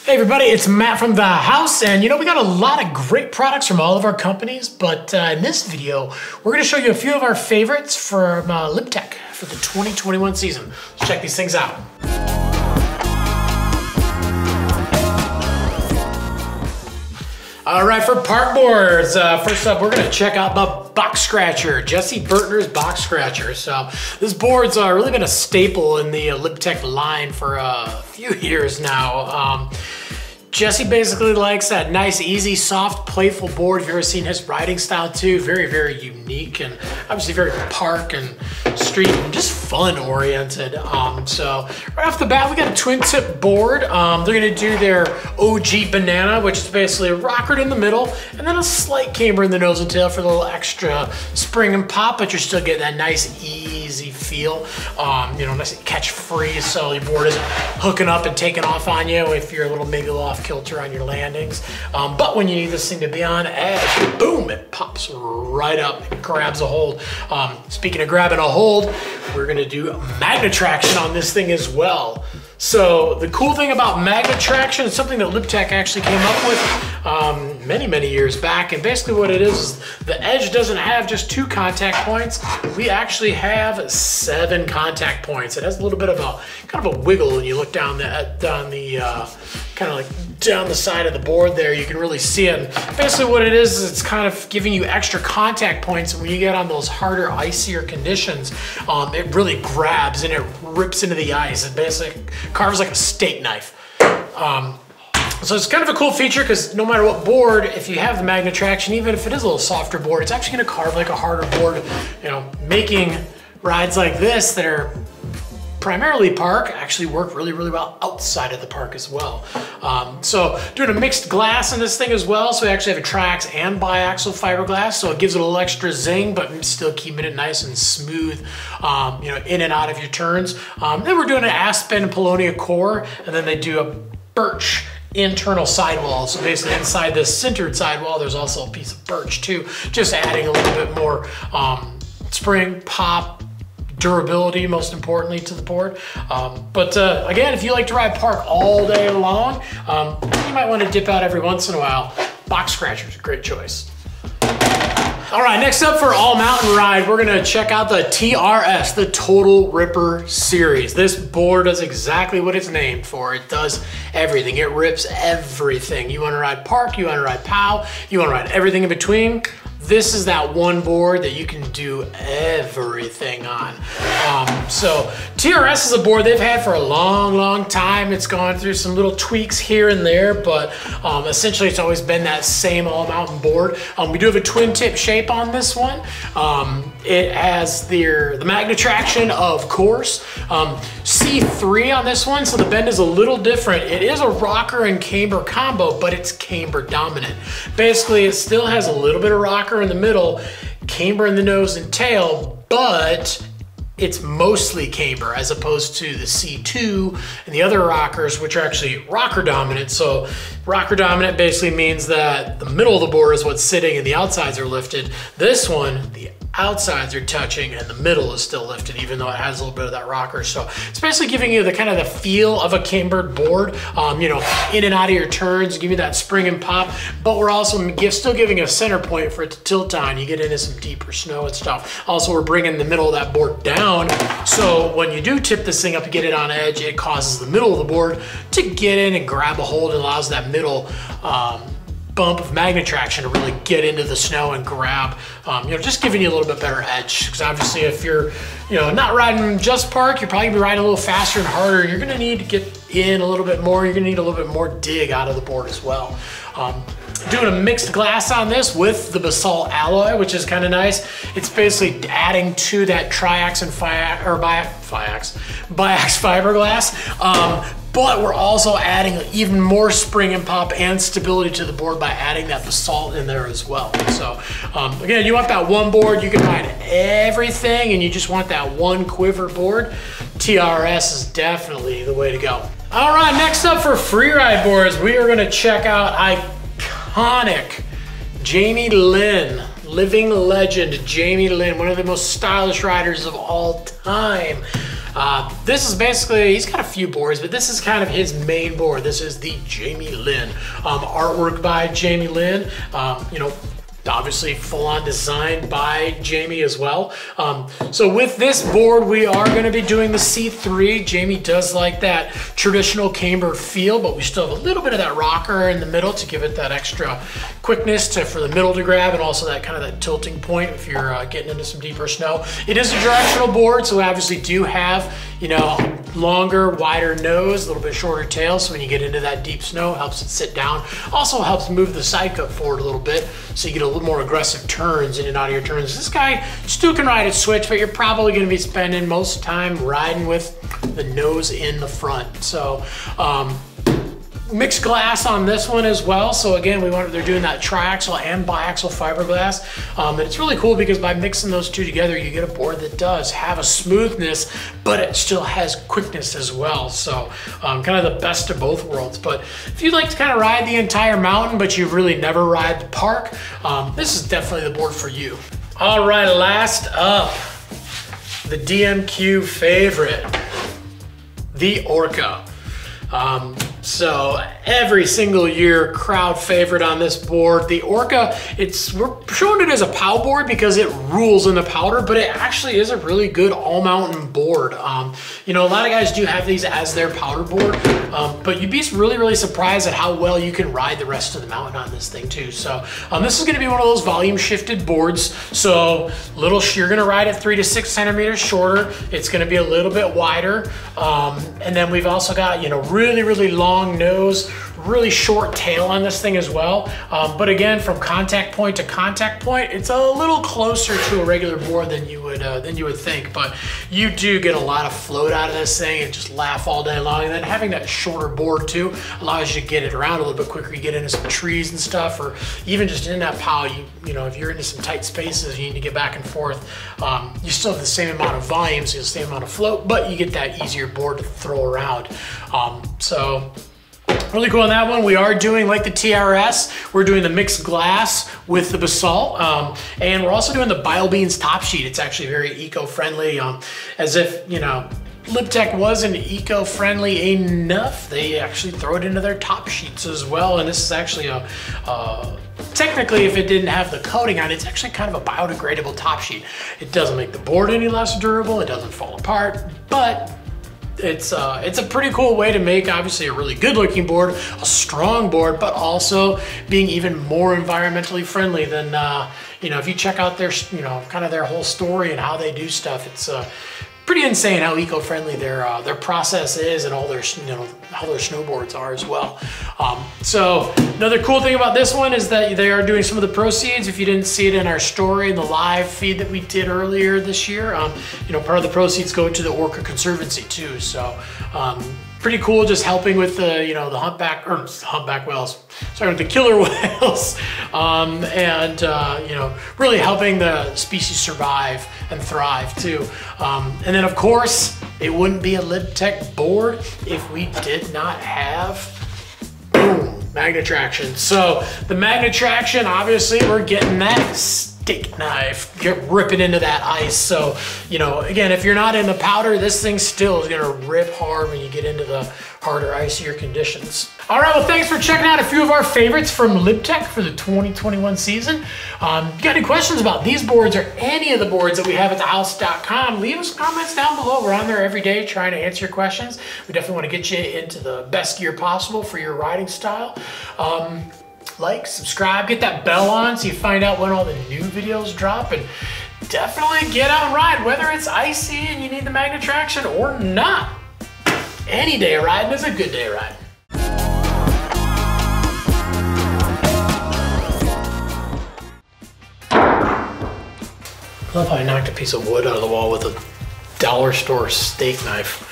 Hey everybody, it's Matt from the house, and we got a lot of great products from all of our companies, but in this video, we're going to show you a few of our favorites from Lib Tech for the 2021 season. Let's check these things out. All right, for park boards, first up, we're gonna check out the box scratcher, Jesse Burtner's box scratcher. So this board's really been a staple in the Lib Tech line for a few years now. Jesse basically likes that nice, easy, soft, playful board. If you've ever seen his riding style too, very, very unique and obviously very park and street and just fun oriented. So right off the bat, we got a twin tip board. They're gonna do their OG banana, which is basically a rocker in the middle and then a slight camber in the nose and tail for a little extra spring and pop, but you're still getting that nice, easy feel. Nice and catch free, so your board isn't hooking up and taking off on you if you're maybe a little off kilter on your landings. But when you need this thing to be on edge, boom, it pops right up, it grabs a hold. Speaking of grabbing a hold, we're gonna do magnet traction on this thing as well. So the cool thing about magnet traction is something that Lib Tech actually came up with many, many years back. And basically what it is the edge doesn't have just 2 contact points. We actually have 7 contact points. It has a little bit of a kind of a wiggle when you look down down the side of the board there. You can really see it. And basically what it is it's kind of giving you extra contact points. And when you get on those harder, icier conditions, it really grabs and it rips into the ice. It basically carves like a steak knife. So it's kind of a cool feature because no matter what board, if you have the magnet traction, even if it is a little softer board, it's actually gonna carve like a harder board, making rides like this that are primarily park actually work really, really well outside of the park as well. So doing a mixed glass in this thing as well. So we actually have a triax and biaxial fiberglass. So it gives it a little extra zing, but still keeping it nice and smooth, in and out of your turns. Then we're doing an aspen and paulownia core, and then they do a birch internal sidewall. So basically inside this centered sidewall, there's also a piece of birch too, just adding a little bit more spring, pop, durability, most importantly, to the board. Again, if you like to ride park all day long, you might want to dip out every once in a while. Box scratcher's a great choice. All right, next up for all mountain ride, we're gonna check out the TRS, the Total Ripper series. This board does exactly what it's named for. It does everything. It rips everything. You wanna ride park, you wanna ride POW, you wanna ride everything in between. This is that one board that you can do everything on. So TRS is a board they've had for a long, long time. It's gone through some little tweaks here and there, but essentially it's always been that same all mountain board. We do have a twin tip shape on this one. It has the magnet traction, of course. C3 on this one, so the bend is a little different. It is a rocker and camber combo, but it's camber dominant. Basically, it still has a little bit of rocker in the middle, camber in the nose and tail, but it's mostly camber as opposed to the C2 and the other rockers, which are actually rocker dominant. So rocker dominant basically means that the middle of the board is what's sitting and the outsides are lifted. This one, the outsides are touching and the middle is still lifted, even though it has a little bit of that rocker. So it's basically giving you the kind of the feel of a cambered board, in and out of your turns, give you that spring and pop, but we're also still giving a center point for it to tilt on. You get into some deeper snow and stuff. Also, we're bringing the middle of that board down. So when you do tip this thing up to get it on edge, it causes the middle of the board to get in and grab a hold and allows that middle bump of magnet traction to really get into the snow and grab, just giving you a little bit better edge. Because obviously if you're, not riding just park, you're probably gonna be riding a little faster and harder. You're gonna need to get in a little bit more. You're gonna need a little bit more dig out of the board as well. Doing a mixed glass on this with the basalt alloy, which is kind of nice. It's basically adding to that triax and biax fiberglass. But we're also adding even more spring and pop and stability to the board by adding that basalt in there as well. So again, you want that one board, you can ride everything and you just want that one quiver board. TRS is definitely the way to go. All right, next up for free ride boards, we are gonna check out iconic Jamie Lynn, living legend Jamie Lynn, one of the most stylish riders of all time. This is basically, he's got a few boards, but this is kind of his main board. This is the Jamie Lynn. Artwork by Jamie Lynn. You know, obviously full-on designed by Jamie as well. So with this board, we are going to be doing the C3. Jamie does like that traditional camber feel, but we still have a little bit of that rocker in the middle to give it that extra quickness for the middle to grab, and also that kind of that tilting point if you're getting into some deeper snow. It is a directional board, so we obviously do have, you know, longer, wider nose, a little bit shorter tail, so when you get into that deep snow, it helps it sit down. Also helps move the side cut forward a little bit, so you get a little more aggressive turns in and out of your turns. This guy still can ride a switch, but you're probably going to be spending most of the time riding with the nose in the front. So mixed glass on this one as well. So again, they're doing that triaxial and biaxial fiberglass. And it's really cool because by mixing those two together, you get a board that does have a smoothness, but it still has quickness as well. So kind of the best of both worlds. But if you'd like to kind of ride the entire mountain, but you really never ride the park, this is definitely the board for you. All right, last up, the DMQ favorite, the Orca. So every single year, crowd favorite on this board. The Orca, we're showing it as a POW board because it rules in the powder, but it actually is a really good all-mountain board. You know, a lot of guys do have these as their powder board, but you'd be really, really surprised at how well you can ride the rest of the mountain on this thing too. So this is gonna be one of those volume shifted boards. So you're gonna ride it 3 to 6 centimeters shorter. It's gonna be a little bit wider. And then we've also got, you know, really, really long nose, really short tail on this thing as well. But again, from contact point to contact point, it's a little closer to a regular board than you would think. But you do get a lot of float out of this thing and just laugh all day long. And then having that shorter board too allows you to get it around a little bit quicker. You get into some trees and stuff, or even just in that POW, you know, if you're into some tight spaces, you need to get back and forth. You still have the same amount of volume, so the same amount of float, but you get that easier board to throw around. So really cool on that one. We are doing, like the TRS, we're doing the mixed glass with the basalt, and we're also doing the BioBeans top sheet. It's actually very eco-friendly, as if, you know, Lib Tech wasn't eco-friendly enough, they actually throw it into their top sheets as well. And this is actually technically, if it didn't have the coating on it, it's actually kind of a biodegradable top sheet. It doesn't make the board any less durable, it doesn't fall apart, but it's a pretty cool way to make, obviously, a really good looking board, a strong board, but also being even more environmentally friendly than, you know, if you check out their, you know, kind of their whole story and how they do stuff, it's pretty insane how eco-friendly their process is, and all their, you know, how their snowboards are as well. So another cool thing about this one is that they are doing some of the proceeds. If you didn't see it in our story in the live feed that we did earlier this year, you know, part of the proceeds go to the Orca Conservancy too. So pretty cool, just helping with the, you know, the humpback whales, sorry, with the killer whales, and you know, really helping the species survive and thrive too. And then of course, it wouldn't be a Lib Tech board if we did not have, boom, magnet traction. So the magnet traction, obviously, we're getting that steak knife, ripping into that ice. So, you know, again, if you're not in the powder, this thing still is gonna rip hard when you get into the harder, icier conditions. All right, well, thanks for checking out a few of our favorites from Lib Tech for the 2021 season. If you got any questions about these boards or any of the boards that we have at thehouse.com, leave us comments down below. We're on there every day trying to answer your questions. We definitely want to get you into the best gear possible for your riding style. Like, subscribe, get that bell on so you find out when all the new videos drop, and definitely get out and ride, whether it's icy and you need the magnet traction or not. Any day of riding is a good day of riding. I love how I knocked a piece of wood out of the wall with a dollar store steak knife.